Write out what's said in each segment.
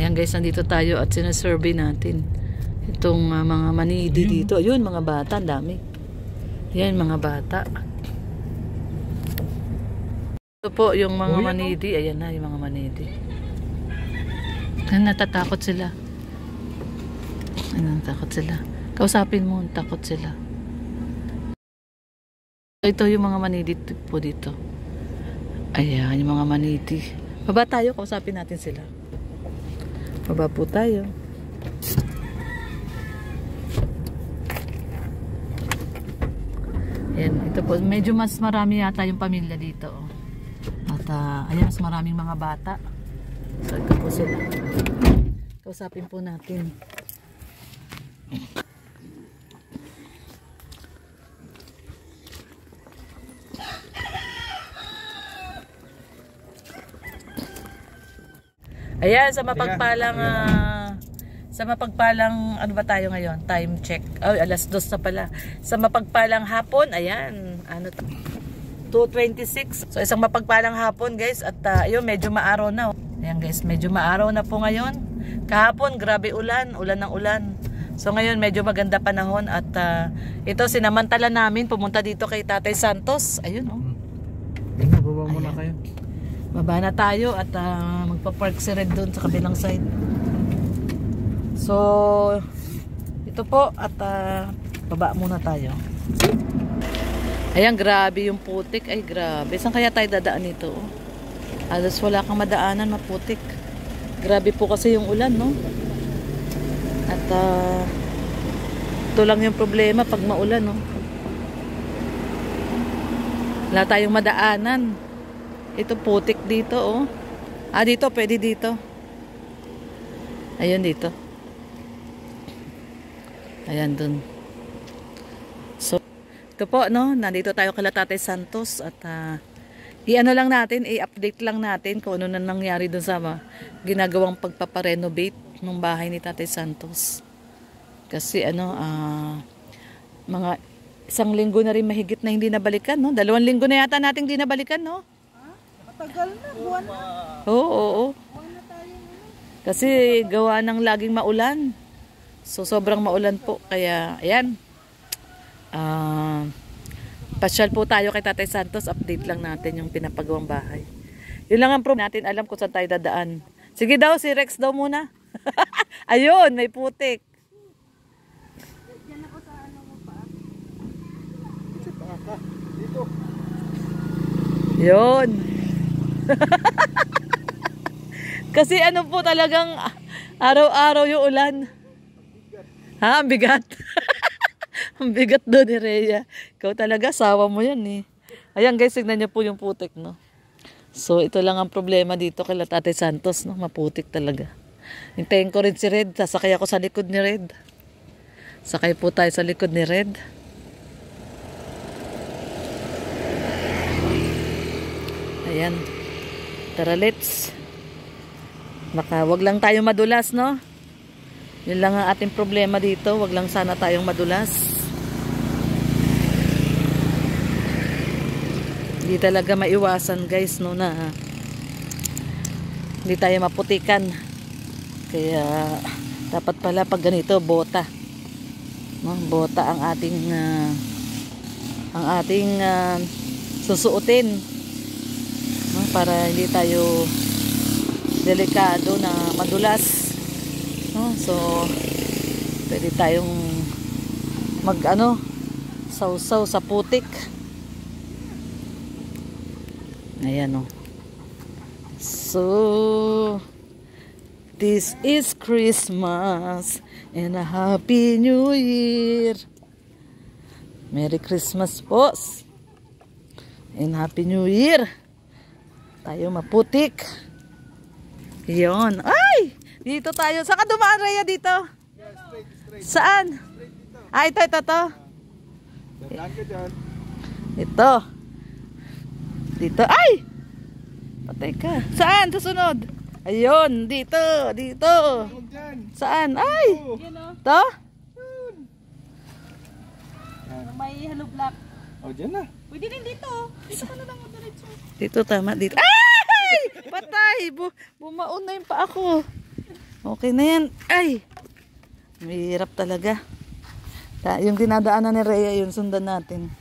Ayan guys, nandito tayo at sinasurvey natin itong mga manidi dito. Ayun, mga bata, ang dami. Ayan, mga bata. Ito po yung mga manidi. Ayan na, yung mga manidi. Ayan, natatakot sila. Ayan, takot sila. Kausapin mo, takot sila. Ito yung mga manidi po dito. Ayan, yung mga manidi. Baba tayo, kausapin natin sila. Baba po tayo. Ayan, ito po. Medyo mas marami yata yung pamilya dito. At ayan, mas maraming mga bata. So, ito po sila. Kausapin po natin. Ayan, sa mapagpalang ano ba tayo ngayon? Time check. Ay, alas 2 na pala. Sa mapagpalang hapon, ayan, ano to? 2:26. So isang mapagpalang hapon, guys, at ayun, medyo maaraw na. Ayan, guys, medyo maaraw na po ngayon. Kahapon, grabe ulan ng ulan. So ngayon, medyo maganda panahon at ito sinamantala namin pumunta dito kay Tatay Santos. Ayun, oh. Baba muna kayo. Baba na tayo at magpa-park si Red doon sa kabilang side. So, ito po at baba muna tayo. Ayan, grabe yung putik. Ay, grabe. Saan kaya tayo dadaan ito? Alas wala kang madaanan, maputik. Grabe po kasi yung ulan, no? At ito lang yung problema pag maulan, no? Wala tayong madaanan. Ito putik dito, oh. Dito, pwede dito. Ayun dito. Ayan dun. So, ito po, no. Nandito tayo kay Tatay Santos at i-ano lang natin, i-update lang natin kung ano na nangyari dun sa ginagawang pagpaparenovate ng bahay ni Tatay Santos. Kasi ano, mga 1 linggo na rin mahigit na hindi nabalikan, no. 2 linggo na yata nating hindi nabalikan, no. Tagal na, buwan na. Oo. Buwan na tayo. Kasi gawa ng laging maulan. So sobrang maulan po. Kaya ayan. Pasyal po tayo kay Tatay Santos. Update lang natin yung pinapagawang bahay. Yun lang ang problem natin. Alam kung saan tayo dadaan. Sige daw, si Rex daw muna. Ayun, may putik. Diyan ako sa ano mo pa. Dito. Yun. Kasi ano po talagang araw-araw yung ulan. Ha? Ang bigat. Ang bigat doon ni Rhea. Ikaw talaga, sawa mo yan eh. Ayan guys, tignan niyo po yung putik, no? So ito lang ang problema dito kay Tatay Santos, no? Maputik talaga. Hintayin ko rin si Red. Sasakay ako sa likod ni Red. Sakay po tayo sa likod ni Red. Ayan. Tara, let's. Wag lang tayo madulas, no? Yun lang ang ating problema dito. Wag lang sana tayong madulas. Hindi talaga maiwasan, guys, no, na hindi tayo maputikan. Kaya dapat pala pag ganito, bota. No? Bota ang ating susuotin. No? Para hindi tayo delikado na madulas, no? So pwede tayong sausaw sa putik. Ayan, no? So this is Christmas and a Happy New Year. Merry Christmas po and Happy New Year. Tayo maputik. Yun. Ay! Dito tayo. Saan ka dumaan, Rhea, dito? Yeah, straight. Saan? Straight dito. Ito. Dadaan ka dyan. Ito. Dito. Ay! Patay ka. Saan? Susunod. Ayun. Dito. Huwag dyan. Saan? Ay! Yun o. Ito? May hollow block. Dyan na. Pwede rin dito. Dito ka na lang o diretso. Dito, tama. Dito. Ay! Patay! Bumaon na yung pa ako. Okay na yan. Ay! Mahirap talaga. Yung dinadaanan ni Rhea, yun sundan natin.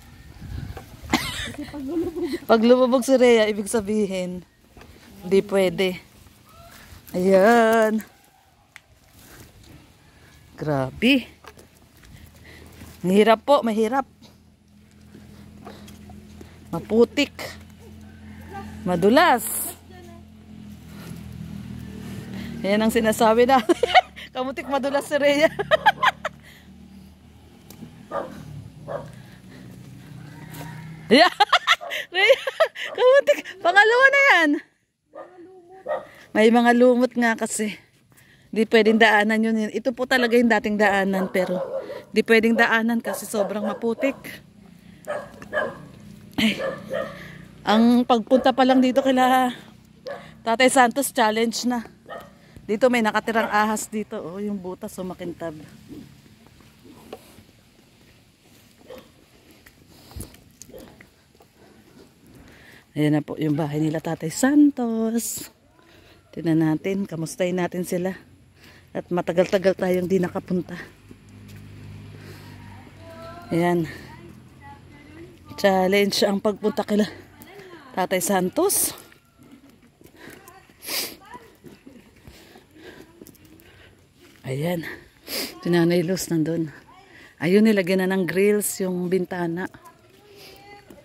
Pag lumubog si Rhea, ibig sabihin, hindi pwede. Ayan. Grabe. Mahirap po, mahirap. Maputik. Madulas. Yan ang sinasabi na. Kamutik madulas si Rhea. Yeah. Rhea, kamutik. Pangalawa na yan. May mga lumot nga kasi. Di pwedeng daanan yun. Ito po talaga yung dating daanan pero di pwedeng daanan kasi sobrang maputik. Ay. Ang pagpunta pa lang dito kila Tatay Santos challenge na. Dito may nakatirang ahas dito. Oh, yung butas o makintab. Ayan na po yung bahay nila Tatay Santos. Tingnan natin, kamustahin natin sila. At matagal-tagal tayong di nakapunta. Ayan. Challenge ang pagpunta kila Tatay Santos. Ayan. Si Nanay Luz nandun. Ayun, nilagyan na ng grills yung bintana.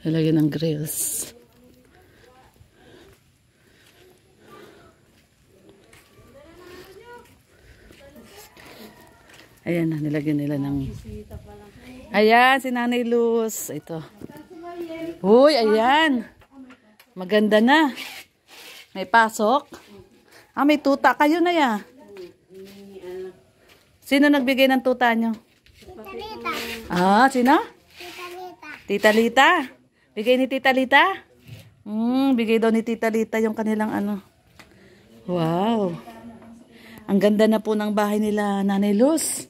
Nilagyan ng grills. Ayan na, nilagyan nila ng... Ayan, si Nanay Luz. Ito. Uy, ayan. Maganda na. May pasok. Ah, may tuta kayo na ya. Sino nagbigay ng tuta nyo? Tita Lita. Ah, sino? Tita Lita. Tita Lita. Bigay ni Tita Lita? Bigay daw ni Tita Lita yung kanilang ano. Wow. Ang ganda na po ng bahay nila Nanay Luz.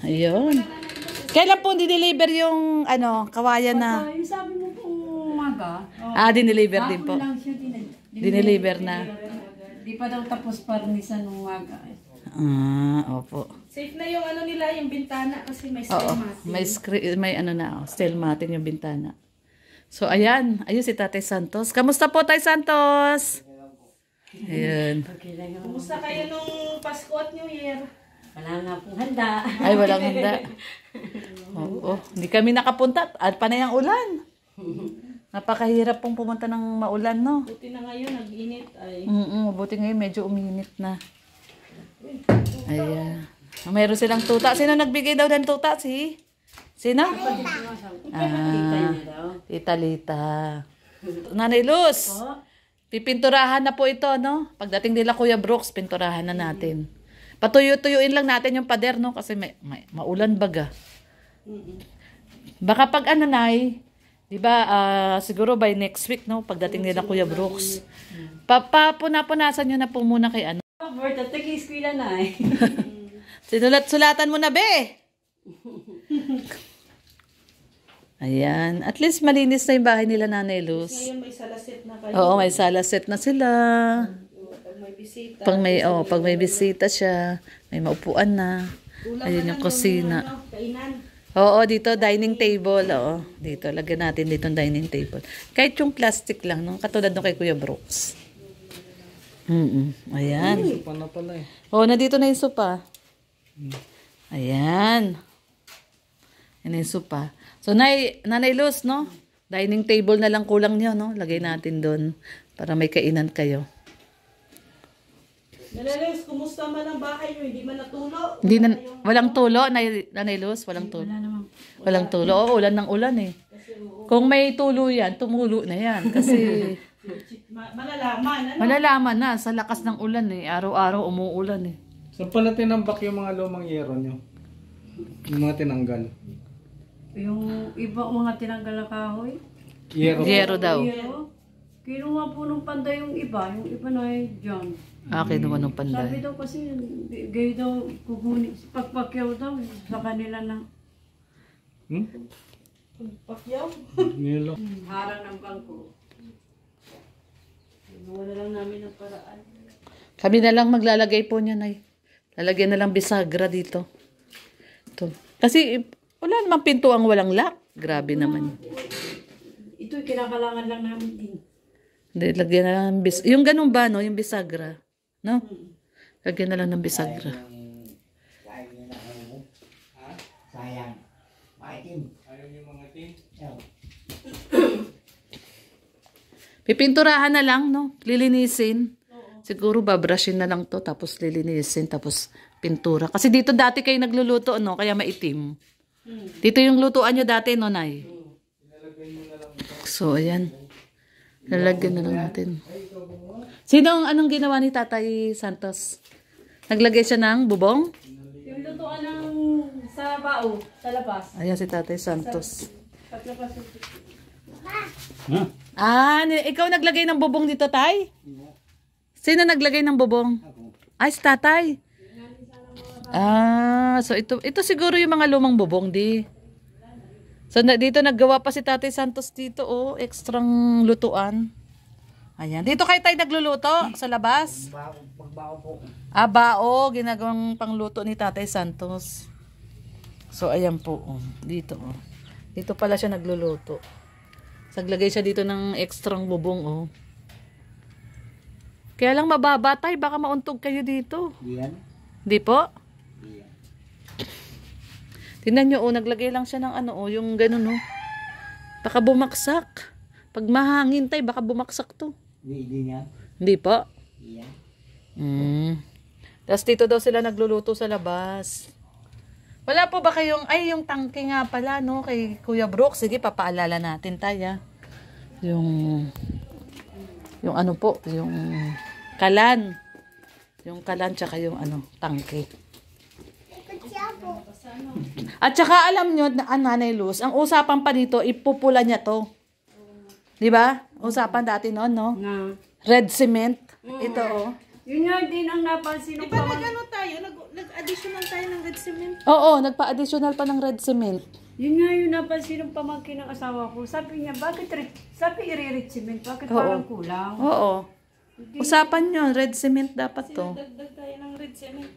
Ayun. Kailan po dineliver yung ano, kawayan na? Yung sabi mo pong umaga. Ah, dineliver din po. Lang siya Dineliver na. Di pa daw tapos parnisan ng umaga. Ah, opo. Safe na yung ano nila, yung bintana kasi may Oo, may ano na, steel matin yung bintana. So, ayan. Ayun si Tatay Santos. Kamusta po, Tay Santos? Ayan. Kumusta kayo nung Pasko at New Year? Wala nga pong handa. Ay, walang handa. Oo. Hindi kami nakapunta. At panay ang ulan. Napakahirap pong pumunta ng maulan, no? Buti na ngayon, nag-init ay. Buti ngayon, medyo uminit na. Ayan. Mayroon silang tuta. Sino nagbigay daw ng tuta? Sino? Ah, Tita Lita. Nanay Luz, pipinturahan na po ito, no? Pagdating nila Kuya Brooks, pinturahan na natin. Patuyo-tuyuin lang natin yung pader, no? Kasi may maulan baga. Baka pag ano, Nay, di ba, siguro by next week, no? Pagdating nila Kuya Brooks. Papunasan nyo na po muna kay ano. Berta, tagi-eskwila na eh. Sulatan mo na, be! Ayan. At least malinis na yung bahay nila Nanay Luz. Ngayon may salasit na kayo. Oo, may sala set na sila. Pag may bisita. Pag may bisita siya, may maupuan na. Ayun yung kusina. Ano, kainan. Oo, dito dining table. Oo, dito. Lagyan natin dito ang dining table. Kahit yung plastic lang, no? Katulad nung kay Kuya Brooks. Ayan. Sopa na pala eh. Oo, nandito na yung sopa. Ayan. Yan yung sopa. So, Nanay Luz, no? Dining table na lang kulang niyo, no? Lagay natin doon para may kainan kayo. Nalalis, kumusta man ang bahay nyo? Hindi man natulo? Hindi na, walang tulo, Nanay Luz, walang tulo. Walang tulo. Oo, ulan ng ulan eh. Kung may tulo yan, tumulo na yan. Kasi Malalaman, ano? malalaman na sa lakas ng ulan eh. Araw-araw umuulan eh. So pala tinambak yung mga lumang yero nyo? Yung mga tinanggal? Yung iba mga tinanggal na kahoy. Yero? Zero daw. Pero, kinuha po ng panday yung iba na ay dyan. Akin naman ng Sabi panday. daw kasi, gayo daw, kukunin, pagpakyaw daw sa kanila na Pakyaw. Nilo. harang ng bangko. Wala lang namin ng paraan. Kami na lang maglalagay po niya, Nay. Lalagyan na lang bisagra dito. Ito. Kasi wala namang pintuang walang lock. Grabe naman. Ito kinakalangan lang namin din. Hindi, lagyan na lang ng yung ganun ba, no? Yung bisagra. No? Lagyan na lang ng bisagra. Sayang. Maitim. Ayaw yung mga tin. Pipinturahan na lang, no? Lilinisin. Siguro babrushin na lang to, tapos lilinisin, tapos pintura. Kasi dito dati kayo nagluluto, no? Kaya maitim. Dito yung lutuan nyo dati, no, Nay? So, ayan. Lalagyan na lang natin. Anong ginawa ni Tatay Santos? Naglagay siya ng bubong? Yung lutuan ng sa bao, sa labas. Ayan si Tatay Santos. Paglabas. Ikaw naglagay ng bubong dito, Tay? Sino naglagay ng bubong? Ay, si Tatay. So ito siguro yung mga lumang bubong, di. So dito naggawa pa si Tatay Santos dito, oh, ekstrang lutuan. Ayan. Dito kayo tayo nagluluto sa labas? Pagbao po. Bao, ginagawang pangluto ni Tatay Santos. So ayan po, oh. Dito, oh. Dito pala siya nagluluto. Naglagay siya dito ng ekstrang bubong, oh. Kaya lang mababa, Tay, baka mauntog kayo dito. Diyan. Di po? Diyan. Tingnan nyo, oh, naglagay lang siya ng ano, oh, yung ganun, oh. Baka bumaksak. Pag mahangin, Tay, baka bumaksak to. Hindi niya. Hindi po? Diyan. Tapos dito daw sila nagluluto sa labas. Wala po ba kayong, yung tangke nga pala, no, kay Kuya Brooks. Sige, papaalala natin, Tay, Yung ano po, yung kalan. Yung kalan, tsaka yung tangke. At saka alam nyo, Nanay Luz, ang usapan pa dito, ipupula niya to. Di ba? Usapan dati noon, no? Na. Red cement. Ito, oh. Yun nga din ang napansin ng Nag-additional tayo ng red cement. Oo, nagpa-additional pa ng red cement. Yun nga yung napansin ng pamangkin ng asawa ko. Sabi niya, sabi i-red cement, bakit parang kulang? Oo. Usapan yun, red cement dapat to. Dagdag tayo ng red cement.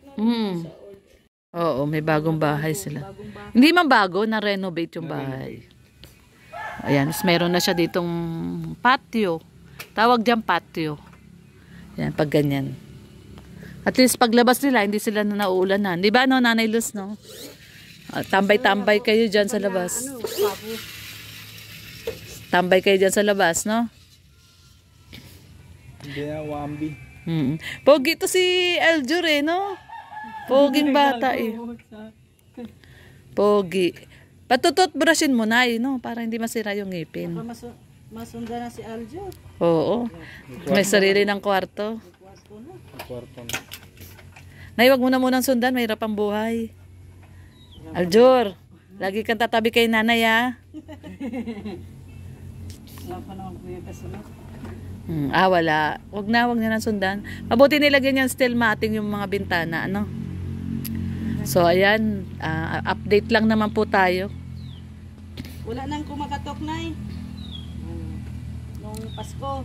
Oo, may bagong bahay sila. Hindi man bago, na-renovate yung bahay. Ayan, meron na siya ditong patio. Tawag dyan patio. Ayan, pag ganyan. At least paglabas nila, hindi sila na nauulanan. Di ba, no, Nanay Luz, no? Tambay-tambay kayo dyan sa labas. Tambay kayo dyan sa labas, no? Hindi na, wambi. Pogi to si Aljur, no? Poging bata, Pogi. Patututbrushin mo na, no? Para hindi masira yung ngipin. Masunda na si Aljo. Oo. May sarili ng kwarto. Kwarto na. Nay, wag mo na munang sundan. Mahirap ang buhay. Aljur, lagi kang tatabi kay nanay, Wala pa naman po yung kasunod. Wala. Wag na nang sundan. Mabuti nilagyan yan still mating yung mga bintana, ano? So, ayan. Update lang naman po tayo. Wala nang kumakatok, Nay. Nung Pasko.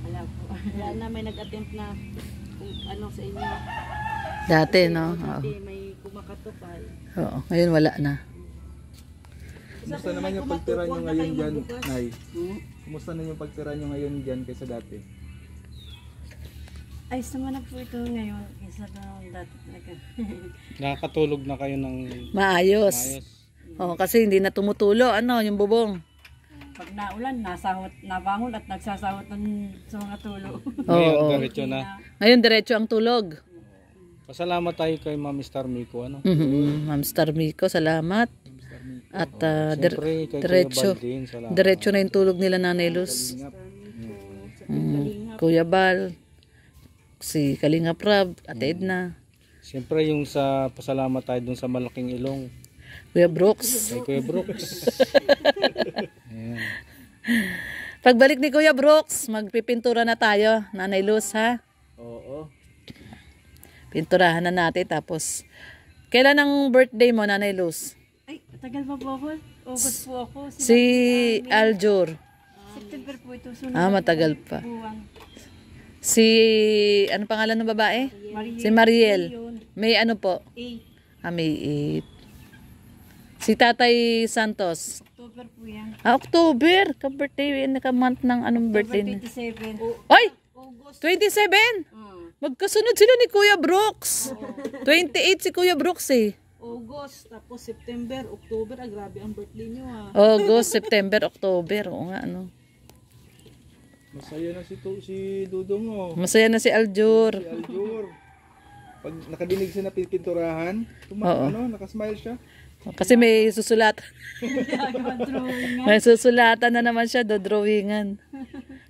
Wala po. Wala na, may nag-attempt na kung ano sa inyo. Dati, no? Oo. Dati may kumakatok ay. Oo. Ngayon, wala na. Kumusta naman yung pagtira nyo ngayon dyan, Nay? Kumusta na yung pagtira nyo ngayon dyan kaysa dati? Ayos naman na po ito ngayon. Isa na dati talaga. Nakakatulog na kayo ng Maayos. Oo, kasi hindi na tumutulo. Ano, yung bubong. Pag naulan, nabangon at nagsasahot ng sa mga tulo. Ngayon, Oo. diretso na. Ngayon, diretso ang tulog. Pasalamat tayo kay Ma'am Star Miko, ano? Ma'am Star Miko, salamat. At Siyempre, kay diretso. Kuya Bal din, salamat. Diretso na yung tulog nila, Nanay Luz. Kuya Bal, si Kalinga Prab, Ate Edna, Siyempre, yung sa pasalamat tayo dun sa malaking ilong. Kuya Brooks. Kay Kuya Brooks. Ayan. Pagbalik ni Kuya Brooks, magpipintura na tayo, Nanay Luz, ha? Oo. Pinturahan na natin, tapos, kailan ang birthday mo, Nanay Luz? Ay, tagal pa po ako. August po ako. Si Aljur. September po ito. Sunod Matagal pa. buwan. Si, ano pangalan ng babae? Si Mariel. May ano po? May 8. Si Tatay Santos. October po yan. October. Ka-birthday. Naka-month ng anong birthday na. 27. Ay! 27? Magkasunod sila ni Kuya Brooks. 28 si Kuya Brooks eh. August, tapos September, October. Grabe ang birthday nyo August, September, October. Oo nga, ano. Masaya na si Dudong mo. Masaya na si Aljur. Si Aljur. Pag nakadinig siya na pinturahan, nakasmile siya. Kasi may susulatan. May susulatan na naman siya, dodrawingan.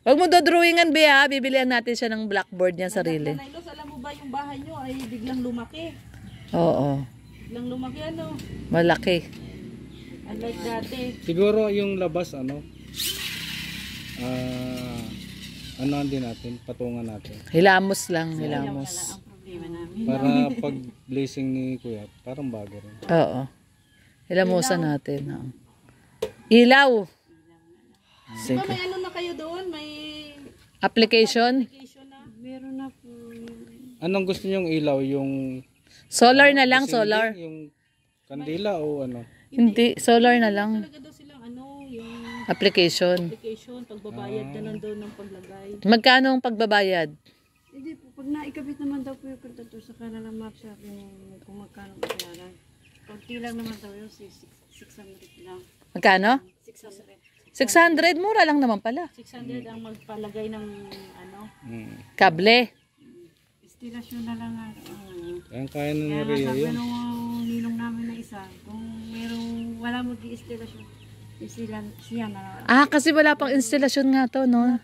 Wag mo dodrawingan, Bea. Bibilihan natin siya ng blackboard niya sarili. Nanay Luz, alam mo ba yung bahay nyo ay biglang lumaki? Oo. Biglang lumaki Malaki. Unlike dati. Siguro yung labas din natin, patungan natin. Hilamos lang, hilamos. Para pag blessing ni Kuya, parang bago rin. Oo. Hilamusan natin. Oo. Ilaw. Di ba may ano na kayo doon? May Application. application na? Meron na po. Anong gusto niyong ilaw? Yung Solar na lang, solar. yung kandila o ano? Hindi, solar na lang. Talaga daw silang yung Application. application, pagbabayad ka lang doon ng paglagay. Magkano ang pagbabayad? Hindi po. Pag naikabit naman daw po yung kontrator sa kanila map sa akin kung magkano bayaran. Kunti lang naman daw yun. 600 lang. Magkano? 600. 600, mura lang naman pala. 600 ang magpalagay ng Kable. Istilasyon na lang nga. Kaya kaya na ni Kaya Rhea sabi yun. nung ninong namin na isa, kung wala mag-i-istilasyon, siya na. Kasi wala pang instalasyon nga to, no?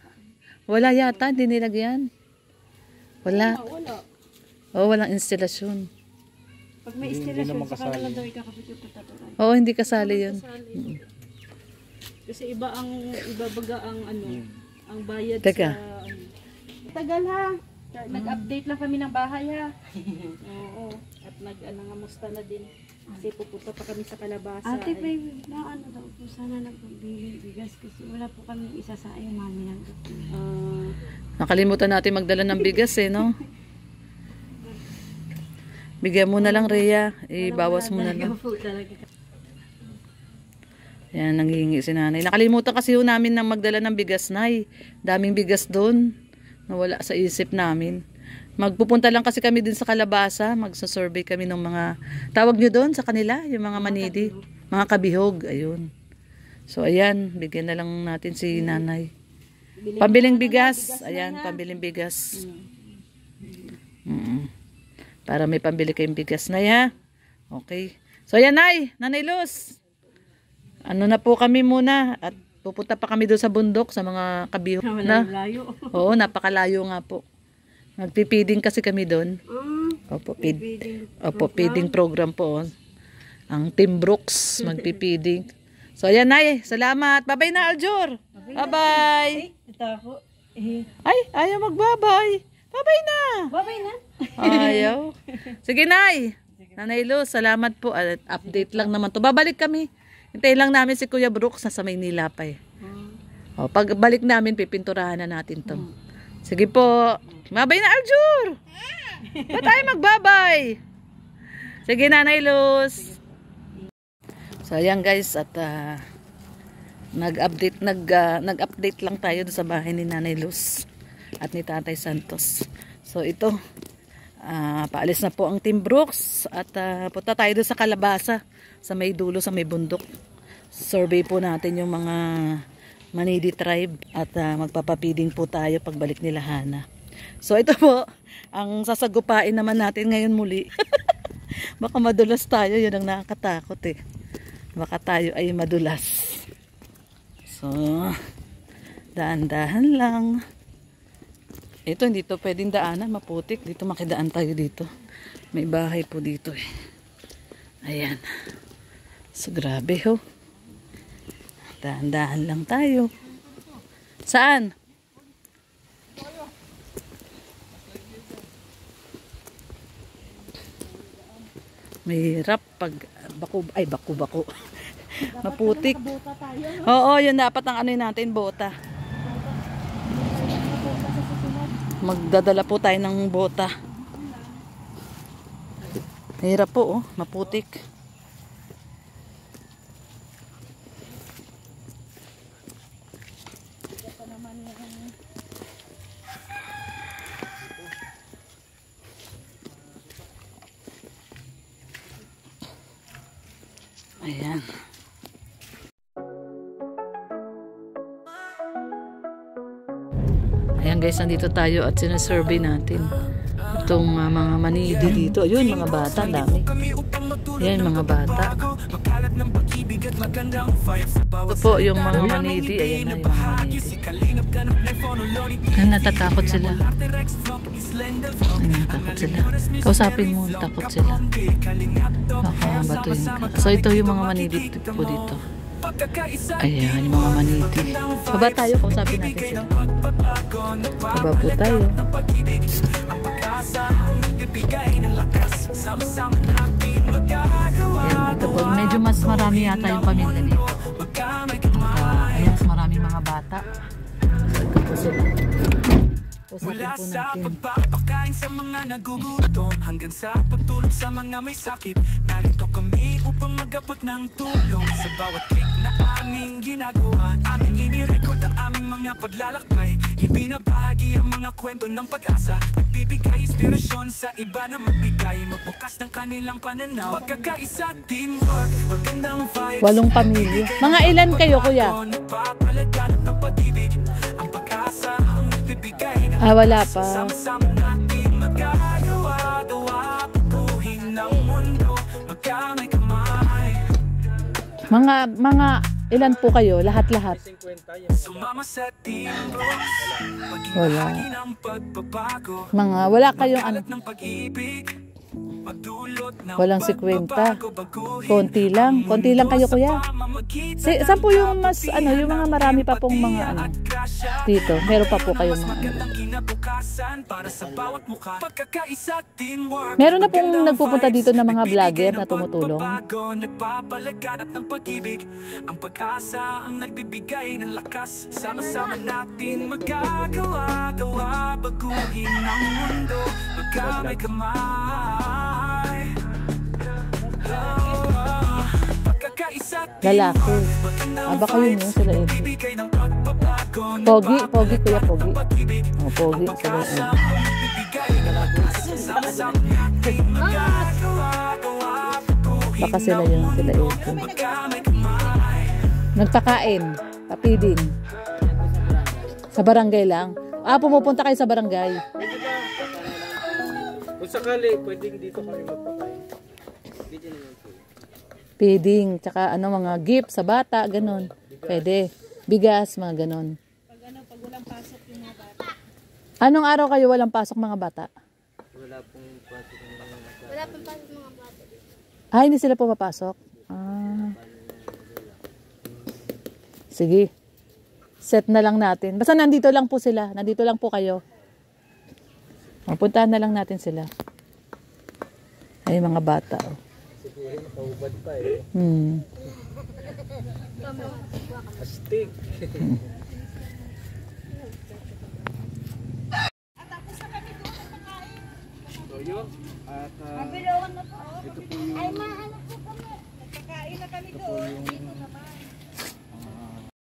Wala yata, hindi nilagyan. Wala. Walang instalasyon. Pag may istilasyon, sa kanila daw ikakapit yung kontrator. Hindi kasali yun. Kasi iba baga ang ang bayad Teka. sa Tagal ha. Nag-update lang kami ng bahay ha. Oo. At nangamusta na din. Kasi pupunta pa kami sa Kalabasa. Ate, may ano daw po, sana nagpabili bigas kasi wala po kami isa sa ayaw mami ng Nakalimutan natin magdala ng bigas no? Bigyan mo na lang, Rhea. Ibawas mo na lang. Yan, nanghihingi si nanay. Nakalimutan kasi namin ng magdala ng bigas, Nay. Daming bigas doon. Nawala sa isip namin. Magpupunta lang kasi kami din sa Kalabasa. Magsasurvey kami ng mga, tawag nyo doon sa kanila, yung mga manidi. Mga kabihog, ayun. So, ayan, bigyan na lang natin si nanay. Pambiling bigas. Ayan, pambiling bigas. Para may pambili kayong bigas, Nay, ha? Okay. So, ayan, Nanay Luz. Ano na po kami muna at pupunta pa kami doon sa bundok sa mga kabihog na. layo. Oo, napakalayo nga po. Magpipiding kasi kami doon. Opo, feeding program po. Ang Team Brooks magpipiding. So ayan, Nay, salamat. Bye-bye na, Aljur. Bye-bye. Ito po. Ay, ayaw magbabay. Bye-bye na. Babay na. Ayaw. Sige, Nay. Nanay Luz, salamat po. Update lang naman to. Babalik kami. Hintayin lang namin si Kuya Brooks sa Maynila pa eh. Pagbalik namin, pipinturahan na natin to. Sige po. Mabay na, Aljur. Ba't tayo magbabay? Sige, Nanay Luz. So, ayan guys. At nag-update lang tayo sa bahay ni Nanay Luz at ni Tatay Santos. So, ito. Paalis na po ang Team Brooks at punta tayo doon sa Kalabasa sa may dulo, sa may bundok. Survey po natin yung mga Manidi tribe at magpapapiding po tayo pagbalik nila Hana. So ito po ang sasagupain naman natin ngayon muli. Baka madulas tayo, yun ang nakakatakot eh. Baka tayo ay madulas. So dahan-dahan lang. Ito hindi to pwedeng daanan, maputik. Dito makidaan tayo dito. May bahay po dito eh. Ayan. So, grabe ho. Dahan-dahan lang tayo. Saan? Mahirap pag bako. Maputik. Oo, yun dapat ang ano natin, bota. Magdadala po tayo ng bota. Hirap po, oh. Maputik. Ayan. Ayan guys, nandito tayo at sinasurvey natin itong mga manidi dito. Ayun, mga bata, dami. Ayan, mga bata. Ito po yung mga manidi. Ayan na yung mga manidi. Ayan, natatakot sila. Ayan, natakot sila. Kausapin mo, takot sila. Baka batuin ka. So, ito yung mga manidi po dito. Ayan, yung mga manidi. Baba tayo, kausapin natin sila. Baba po tayo. Ayan, ito po. Medyo mas marami yata yung pamilya dito. Ayan, mas maraming mga bata. So, ito po sila. Mula sa pagpapakain sa mga nagugutom hanggang sa pagtulog sa mga may sakit, narito kami upang magabot ng tulong sa bawat click na aming ginagawa. Aming inirecord ang aming mga paglalakbay, ibinabahagi ang mga kwento ng pag-asa, nagbibigay inspirasyon sa iba na magbigay, magbukas ng kanilang pananaw. Pagkakaisa, teamwork, magandang vibe. 8 pamilya. Mga ilan kayo, kuya? Nagpapalagan ng pag-ibig, ang pag-asa ang nagbibigay. Wala pa. Sama-sama natin magagawa-gawa, pagbuhin ng mundo, magkamay-kamay. Mga ilan po kayo? Lahat-lahat. Sumama sa team Brooks, Wala. magbahagi ng pagbabago, Wala kayong ano. magkalat ng pag-ibig, magdulot ng Walang 50. pagbabago, baguhin Konti lang. Konti lang kayo, kuya. pamamagitan Saan po yung mas, yung mga marami pa pong mga dito? Meron pa po kayong mga magandang kinabukasan para sa bawat mukha. Pagkakaisa, teamwork. Meron na pong nagpupunta dito ng mga vlogger na tumutulong. Nagpapalaganap ng pag-ibig, ang pag-asa ang nagbibigay ng lakas. Sama-sama natin magagawa-gawa, baguhin ang mundo, magkamay-kamay. Lalaki. Baka yun yung sila eh. Pogi, pogi kuya, pogi. Pogi sila eh. Baka sila yung sila eh. Nagpakain, papiding. Sa barangay lang. Pumupunta kayo sa barangay. Kung sakali, pwedeng dito kami magpakain. Dito naman po. Feeding, tsaka mga gift sa bata, ganun. Pwede. Bigas, mga ganun. Pag walang pasok yung mga bata. Anong araw kayo walang pasok mga bata? Wala pong pasok ng mga bata. Wala pang pasok mga bata. Hindi sila pumapasok? Sige. Set na lang natin. Basta nandito lang po sila. Nandito lang po kayo. Puntahan na lang natin sila. Ay, mga bata. Siguro nakahubad pa eh. Hmm. Astig.